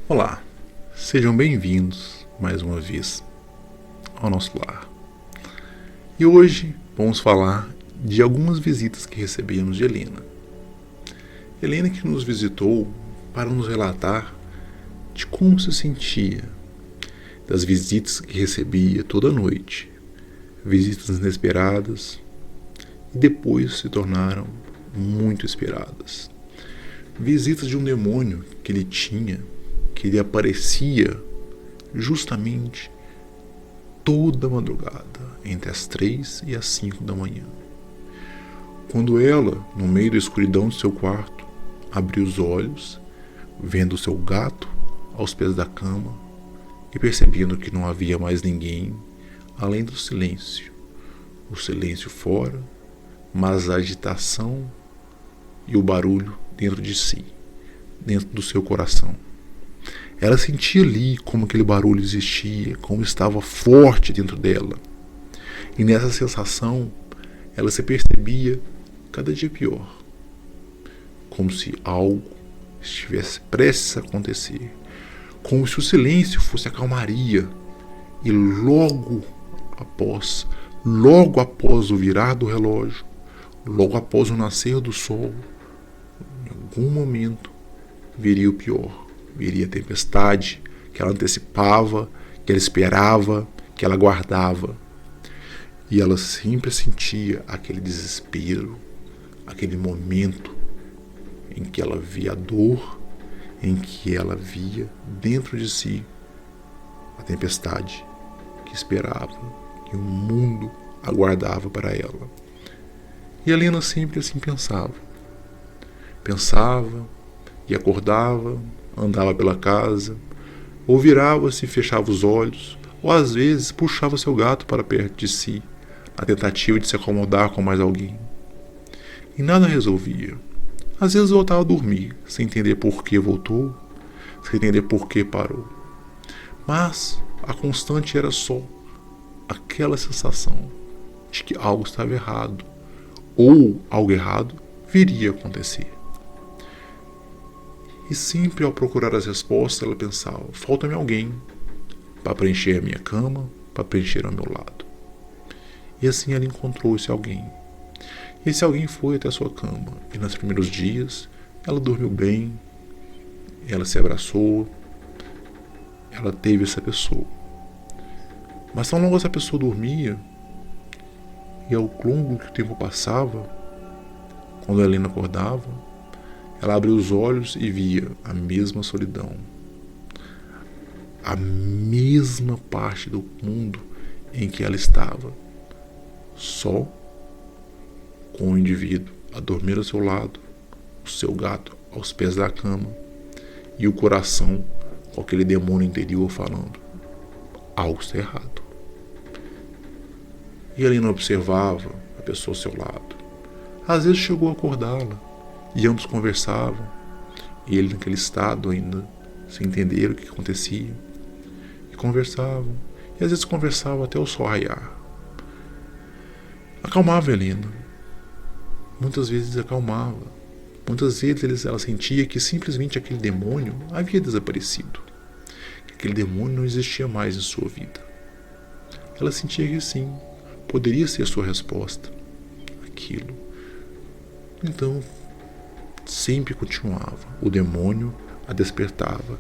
Olá, sejam bem-vindos mais uma vez ao nosso lar. E hoje vamos falar de algumas visitas que recebemos de Helena. Helena que nos visitou para nos relatar de como se sentia, das visitas que recebia toda noite, visitas inesperadas e depois se tornaram muito esperadas. Visitas de um demônio que ele tinha, que ele aparecia justamente toda madrugada, entre as 3 e as 5 da manhã. Quando ela, no meio da escuridão do seu quarto, abriu os olhos, vendo o seu gato aos pés da cama e percebendo que não havia mais ninguém além do silêncio. O silêncio fora, mas a agitação e o barulho dentro de si, dentro do seu coração. Ela sentia ali como aquele barulho existia, como estava forte dentro dela. E nessa sensação, ela se percebia cada dia pior. Como se algo estivesse prestes a acontecer. Como se o silêncio fosse a calmaria. E logo após o virar do relógio, logo após o nascer do sol, em algum momento, viria o pior. Viria a tempestade que ela antecipava, que ela esperava, que ela guardava. E ela sempre sentia aquele desespero, aquele momento em que ela via a dor, em que ela via dentro de si a tempestade que esperava, que o mundo aguardava para ela. E a Helena sempre assim pensava e acordava, andava pela casa, ou virava-se e fechava os olhos, ou às vezes puxava seu gato para perto de si, na tentativa de se acomodar com mais alguém. E nada resolvia. Às vezes voltava a dormir, sem entender por que voltou, sem entender por que parou. Mas a constante era só aquela sensação de que algo estava errado, ou algo errado viria a acontecer. E sempre ao procurar as respostas, ela pensava: falta-me alguém para preencher a minha cama, para preencher ao meu lado. E assim ela encontrou esse alguém. E esse alguém foi até a sua cama. E nos primeiros dias, ela dormiu bem, ela se abraçou, ela teve essa pessoa. Mas tão logo essa pessoa dormia, e ao longo que o tempo passava, quando a Helena acordava, ela abriu os olhos e via a mesma solidão, a mesma parte do mundo em que ela estava, só com o indivíduo a dormir ao seu lado, o seu gato aos pés da cama e o coração com aquele demônio interior falando: algo está errado. E ele não observava a pessoa ao seu lado. Às vezes chegou a acordá-la e ambos conversavam, e ele naquele estado ainda, sem entender o que acontecia, e conversavam, e às vezes conversavam até o sol raiar. Acalmava a Helena, muitas vezes acalmava, muitas vezes ela sentia que simplesmente aquele demônio havia desaparecido, que aquele demônio não existia mais em sua vida. Ela sentia que sim, poderia ser a sua resposta, aquilo. Então, sempre continuava. O demônio a despertava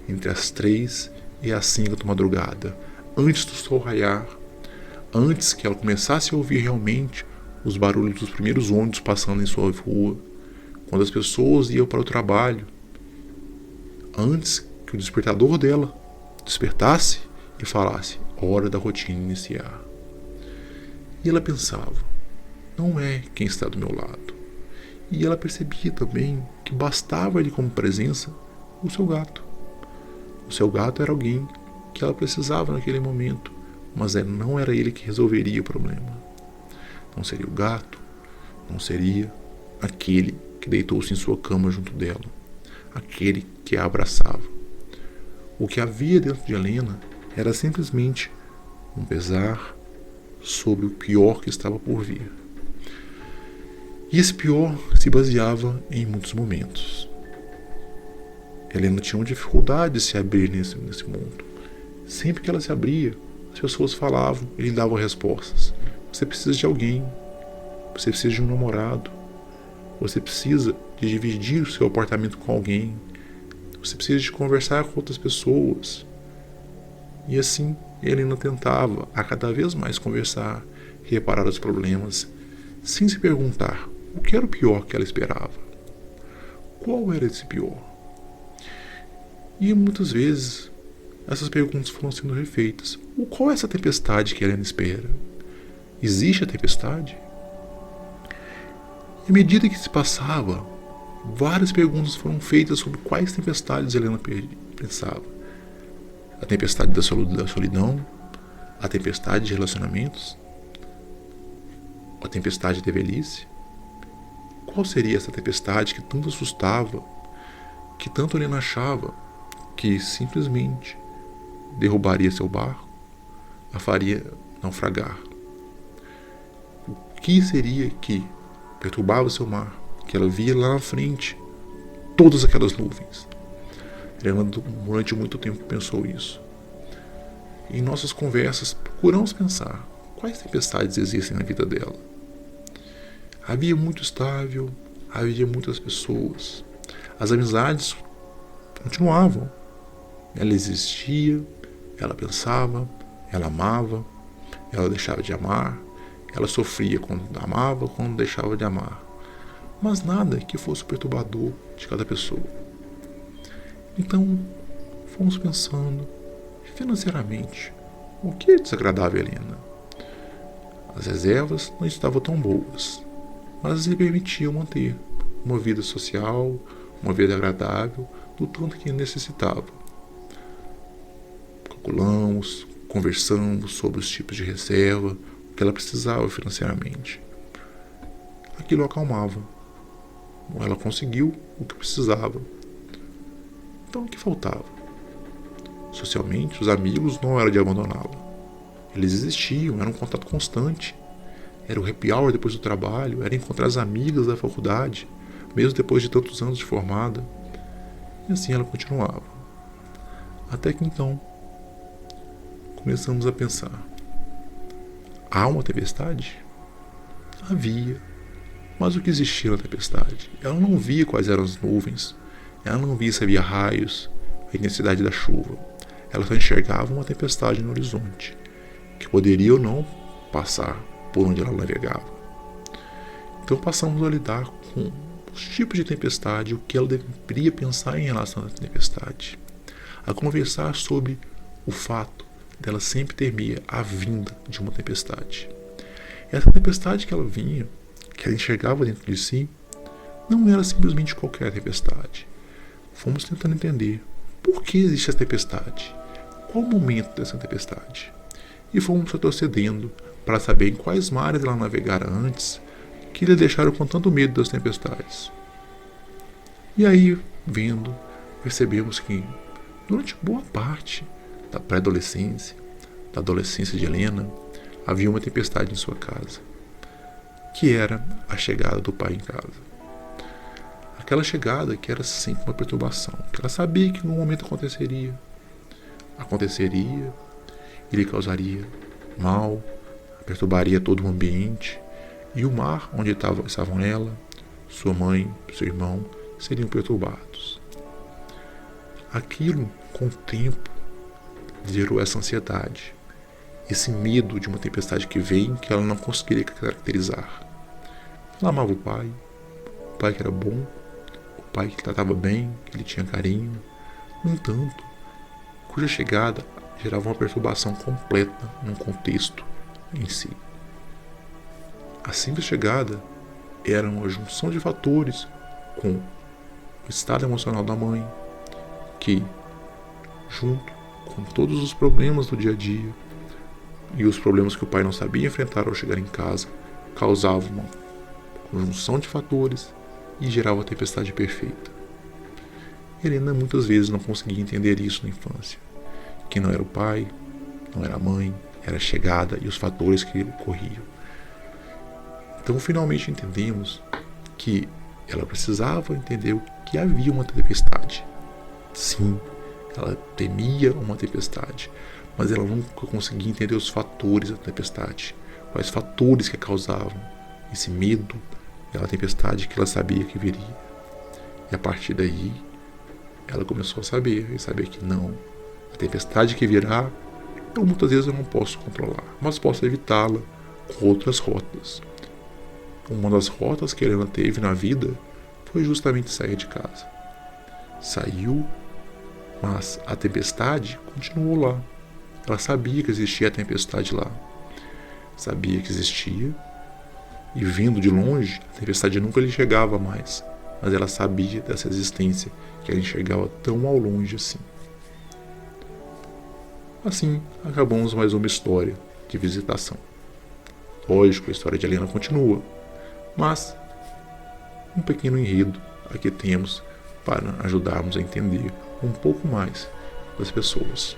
entre as 3 e as 5 da madrugada, antes do sol raiar, antes que ela começasse a ouvir realmente os barulhos dos primeiros ônibus passando em sua rua, quando as pessoas iam para o trabalho, antes que o despertador dela despertasse e falasse: hora da rotina iniciar. E ela pensava: não é quem está do meu lado. E ela percebia também que bastava ele como presença o seu gato. O seu gato era alguém que ela precisava naquele momento, mas não era ele que resolveria o problema. Não seria o gato, não seria aquele que deitou-se em sua cama junto dela, aquele que a abraçava. O que havia dentro de Helena era simplesmente um pesar sobre o pior que estava por vir. E esse pior se baseava em muitos momentos. Helena tinha uma dificuldade de se abrir nesse mundo. Sempre que ela se abria, as pessoas falavam e lhe davam respostas. Você precisa de alguém. Você precisa de um namorado. Você precisa de dividir o seu apartamento com alguém. Você precisa de conversar com outras pessoas. E assim, Helena tentava a cada vez mais conversar, reparar os problemas, sem se perguntar o que era o pior que ela esperava. Qual era esse pior? E muitas vezes essas perguntas foram sendo refeitas. Qual é essa tempestade que Helena espera? Existe a tempestade? E à medida que se passava, várias perguntas foram feitas sobre quais tempestades Helena pensava. A tempestade da solidão, a tempestade de relacionamentos, a tempestade da velhice. Qual seria essa tempestade que tanto assustava, que tanto Helena achava que simplesmente derrubaria seu barco, a faria naufragar? O que seria que perturbava seu mar, que ela via lá na frente todas aquelas nuvens? Helena durante muito tempo pensou isso. Em nossas conversas procuramos pensar quais tempestades existem na vida dela. Havia muito estável, havia muitas pessoas. As amizades continuavam. Ela existia, ela pensava, ela amava, ela deixava de amar, ela sofria quando amava, quando deixava de amar. Mas nada que fosse perturbador de cada pessoa. Então, fomos pensando financeiramente o que desagradava a Helena. As reservas não estavam tão boas, mas lhe permitiam manter uma vida social, uma vida agradável, do tanto que necessitava. Calculamos, conversamos sobre os tipos de reserva, o que ela precisava financeiramente. Aquilo acalmava. Ela conseguiu o que precisava. Então o que faltava? Socialmente, os amigos não eram de abandoná-la. Eles existiam, era um contato constante. Era o happy hour depois do trabalho, era encontrar as amigas da faculdade, mesmo depois de tantos anos de formada. E assim ela continuava. Até que então, começamos a pensar. Há uma tempestade? Havia. Mas o que existia na tempestade? Ela não via quais eram as nuvens. Ela não via se havia raios, a intensidade da chuva. Ela só enxergava uma tempestade no horizonte, que poderia ou não passar por onde ela navegava. Então passamos a lidar com os tipos de tempestade, o que ela deveria pensar em relação à tempestade. A conversar sobre o fato dela sempre temer a vinda de uma tempestade. Essa tempestade que ela vinha, que ela enxergava dentro de si, não era simplesmente qualquer tempestade. Fomos tentando entender por que existe essa tempestade, qual o momento dessa tempestade. E fomos retrocedendo para saber em quais mares ela navegara antes, que lhe deixaram com tanto medo das tempestades. E aí, vendo, percebemos que durante boa parte da pré-adolescência, da adolescência de Helena, havia uma tempestade em sua casa, que era a chegada do pai em casa. Aquela chegada que era sempre uma perturbação, que ela sabia que no momento aconteceria, e lhe causaria mal, perturbaria todo o ambiente, e o mar onde estavam ela, sua mãe, seu irmão, seriam perturbados. Aquilo, com o tempo, gerou essa ansiedade, esse medo de uma tempestade que vem, que ela não conseguiria caracterizar. Ela amava o pai que era bom, o pai que tratava bem, que lhe tinha carinho, no entanto, cuja chegada gerava uma perturbação completa num contexto em si. A simples chegada era uma junção de fatores com o estado emocional da mãe, que, junto com todos os problemas do dia a dia e os problemas que o pai não sabia enfrentar ao chegar em casa, causavam uma conjunção de fatores e gerava a tempestade perfeita. Helena muitas vezes não conseguia entender isso na infância, que não era o pai, não era a mãe, era a chegada e os fatores que ocorriam. Então finalmente entendemos que ela precisava entender que havia uma tempestade, Sim, ela temia uma tempestade, mas ela nunca conseguia entender os fatores da tempestade, quais fatores que causavam esse medo da tempestade que ela sabia que viria. E a partir daí, ela começou a saber, e saber que não, a tempestade que virá, muitas vezes eu não posso controlar, mas posso evitá-la com outras rotas. Uma das rotas que a Helena teve na vida foi justamente sair de casa. Saiu, mas a tempestade continuou lá. Ela sabia que existia a tempestade lá. Sabia que existia. E vindo de longe, a tempestade nunca lhe chegava mais. Mas ela sabia dessa existência, que ela enxergava tão ao longe assim. Assim, acabamos mais uma história de visitação. Lógico, a história de Helena continua, mas um pequeno enredo aqui temos para ajudarmos a entender um pouco mais das pessoas.